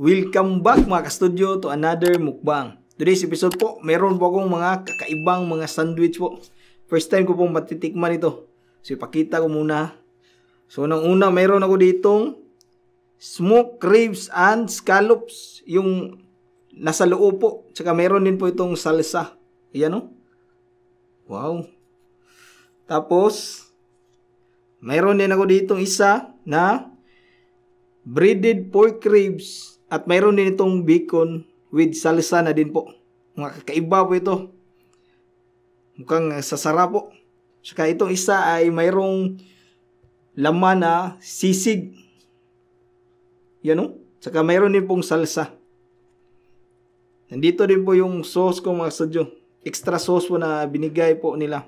Welcome back mga ka-studio to another mukbang. Today's episode po, meron po akong mga kakaibang mga sandwich po. First time ko pong matitikman ito. So ipakita ko muna. So nang una, meron ako ditong smoked ribs and scallops. Yung nasa loob po. Tsaka meron din po itong salsa. Ayan o. Wow. Tapos, meron din ako ditong isa na breaded pork ribs. At mayroon din itong bacon with salsa na din po. Mga kakaiba po ito. Mukhang sasarap po. Saka itong isa ay mayroong laman na sisig. Yan o. Saka mayroon din pong salsa. Nandito din po yung sauce ko mga sadyo. Extra sauce po na binigay po nila.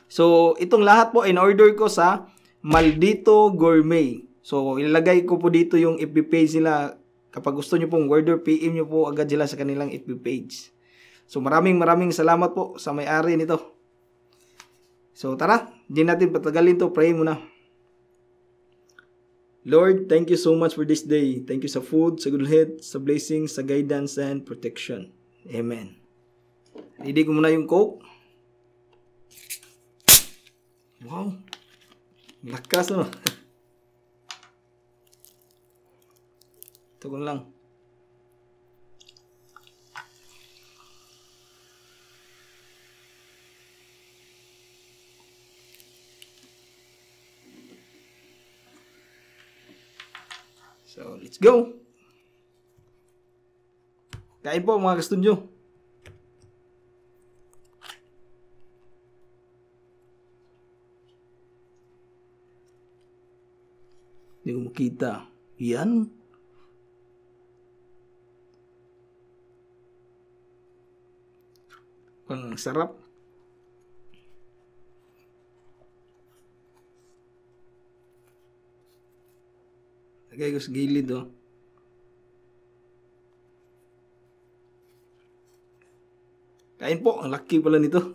So itong lahat po in order ko sa Maldito Gourmet. So ilalagay ko po dito yung FB page nila. Kapag gusto nyo pong order, PM nyo po agad sila sa kanilang FB page. So maraming salamat po sa may-ari nito. So tara, hindi natin patagalin to. Pray muna. Lord, thank you so much for this day. Thank you sa food, sa good health, sa blessings, sa guidance and protection. Amen. Ready ko muna yung Coke. Wow. Lakas no. Ito ko lang. So, let's go. Kain po mga ka-studio. Hindi ko makita. Yan. Ang sarap. Lagay ko sa gilid oh. Kain po. Ang laki pala nito.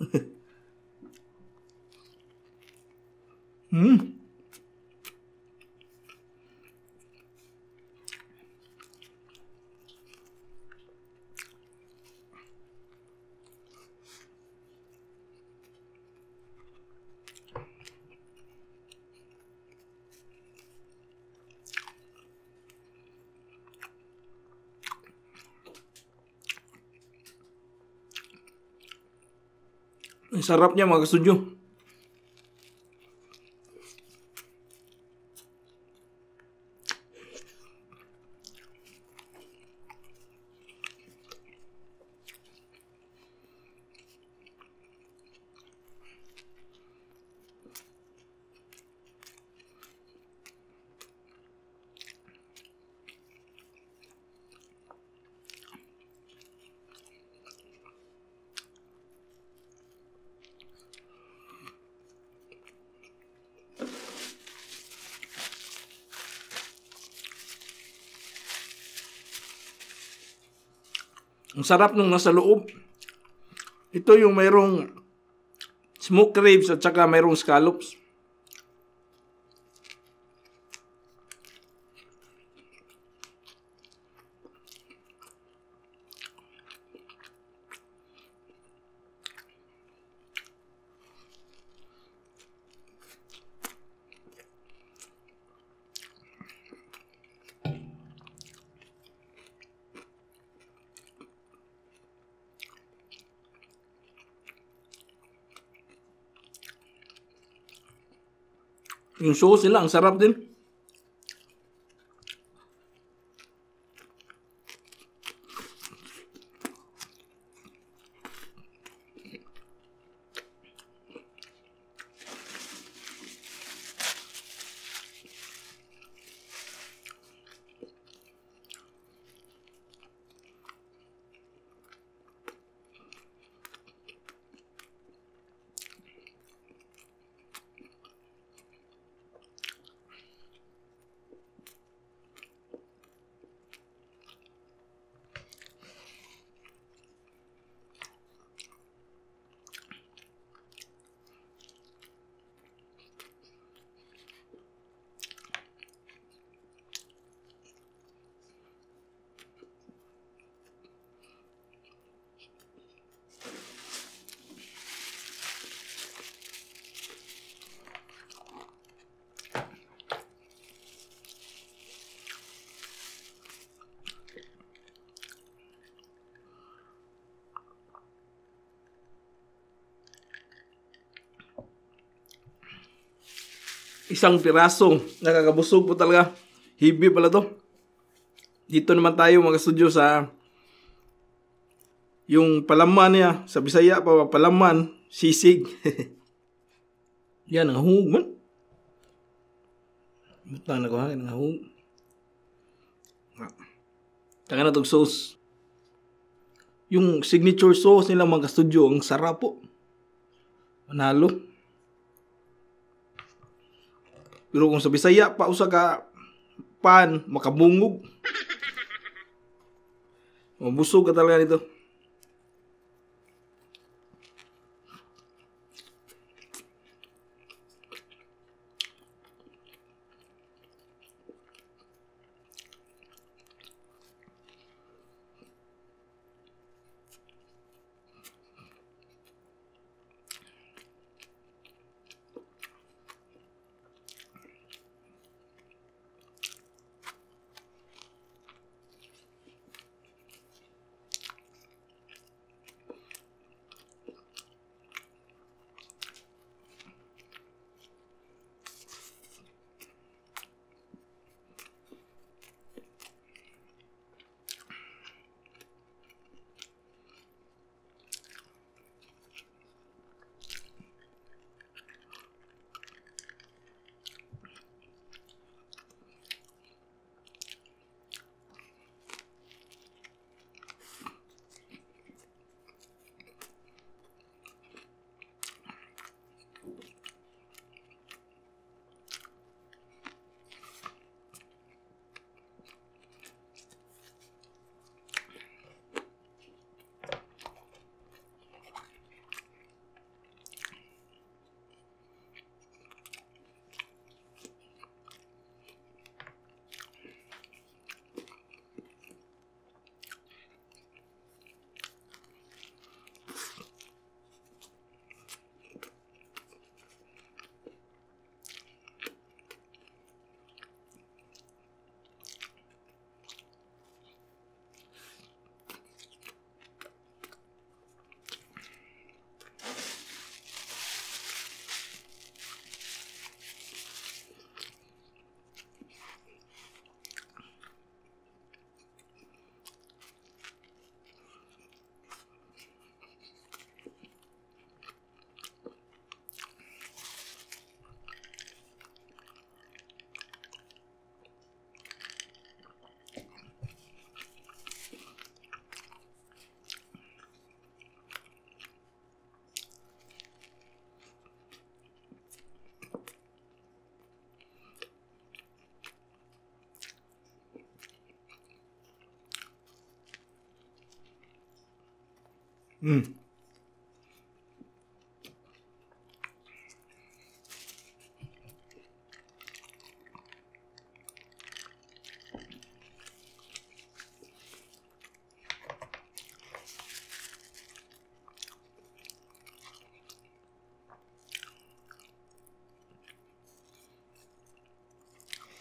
Ang sarap niya mga ka-studio. Ang sarap nung nasa loob. Ito yung mayroong smoked ribs at saka mayroong scallops. Yung sauce nila, ang sarap din. isang piraso. Nakakabusog po talaga. Hibi pala to. Dito naman tayo mga studio sa yung palaman niya. Sa Bisaya pa palaman. Sisig. Yan, ang hungog man. Butang na ko ha. Ang hungog. Taka na itong sauce. Yung signature sauce nila mga studio. Ang sarap po. Manalo. Pero kung sa Bisaya pa usa ka pan, makabungog. Mabusog ka talaga nito.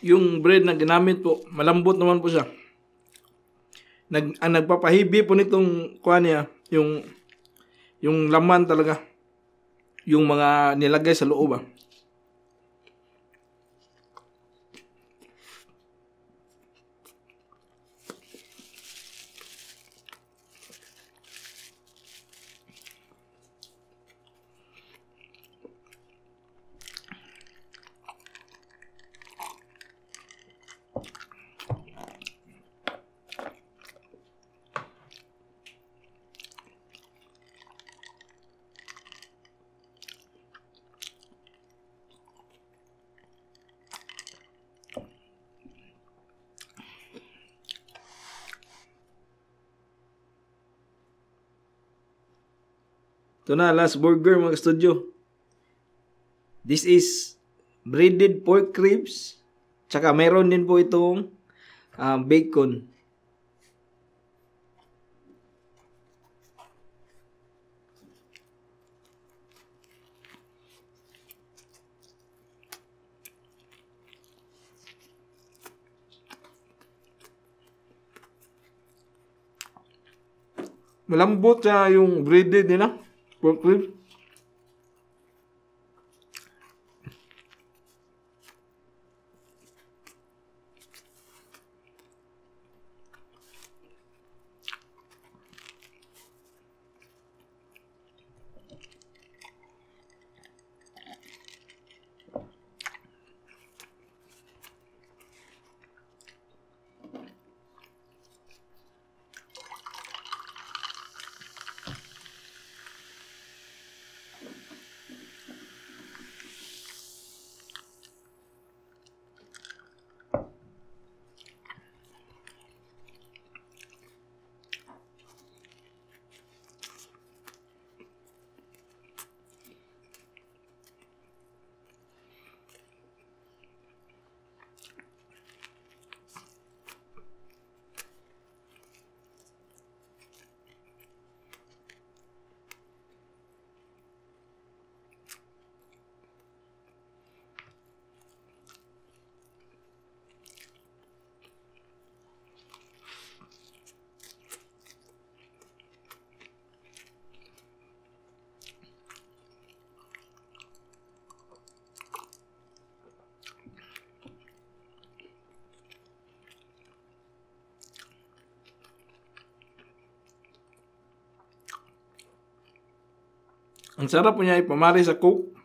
Yung bread na ginamit po, malambot naman po siya. Ang nagpapahibi po nitong kuha niya, yung laman talaga. Yung mga nilagay sa loob. Ito na, last burger mga studio. This is breaded pork ribs. Tsaka meron din po itong bacon. Malambot siya yung breaded nila. Pork ribs. Ang sarap po niya ipamari sa Coke.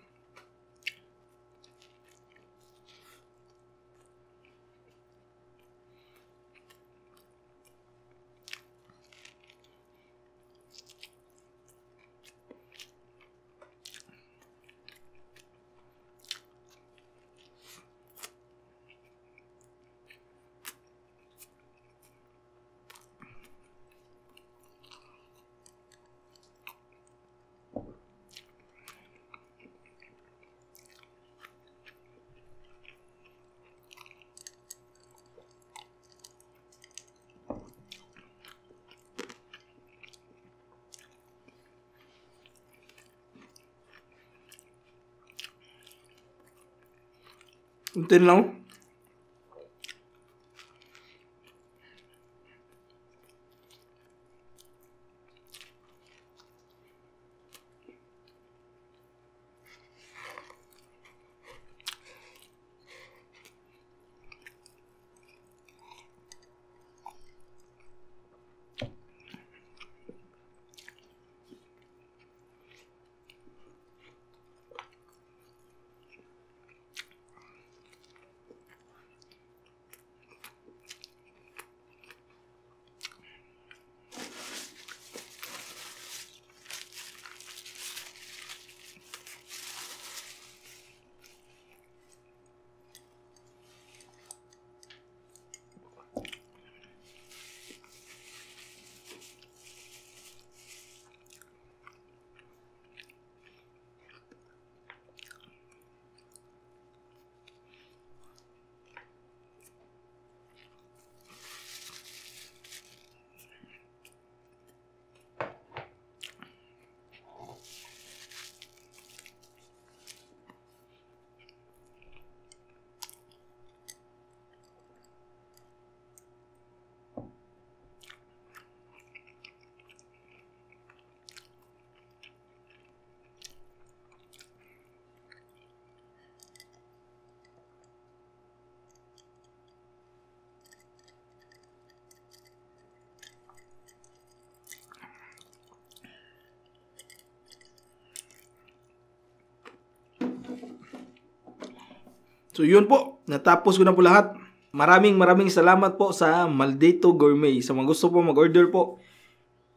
Untin lang. So yun po, natapos ko na po lahat. Maraming salamat po sa Maldito Gourmet. Sa mga gusto po mag-order po,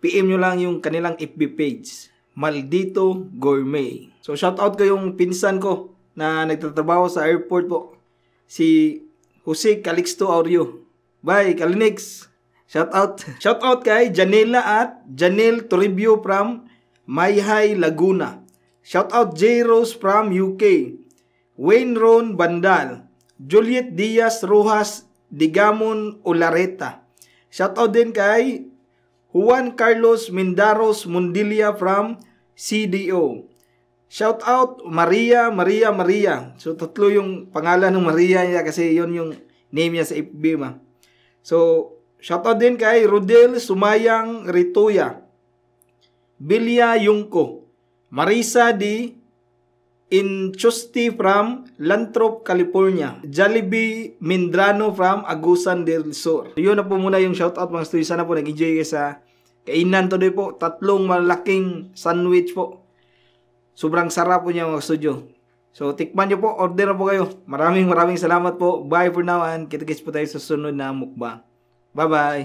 PM nyo lang yung kanilang FB page, Maldito Gourmet. So shout out ko yung pinsan ko na nagtatrabaho sa airport po, si Jose Calixto Aurio. Bye, Kalinix. Shout out. Shout out kay Janela at Janelle Toribio from Mayhay, Laguna. Shout out J. Rose from UK. Wayne Ron Bandal. Juliet Diaz Rojas Digamon Olareta. Shout out din kay Juan Carlos Mindaros Mundilia from CDO. Shout out Maria. So tatlo yung pangalan ng Maria niya kasi yon yung name niya sa FB ma. So shout out din kay Rodel Sumayang Rituya. Bilya Yungko. Marisa D. Inchusti from Lantrop, California. Jollibee Mindrano from Agusan del Sur. Yun na po muna yung shoutout mga studio. Sana po nag-enjoy kayo sa kainan today po. 3 malaking sandwich po. Sobrang sarap po niya mga studio. So tikman nyo po. Order na po kayo. Maraming salamat po. Bye for now and kita-kits po tayo sa sunod na mukbang. Bye bye.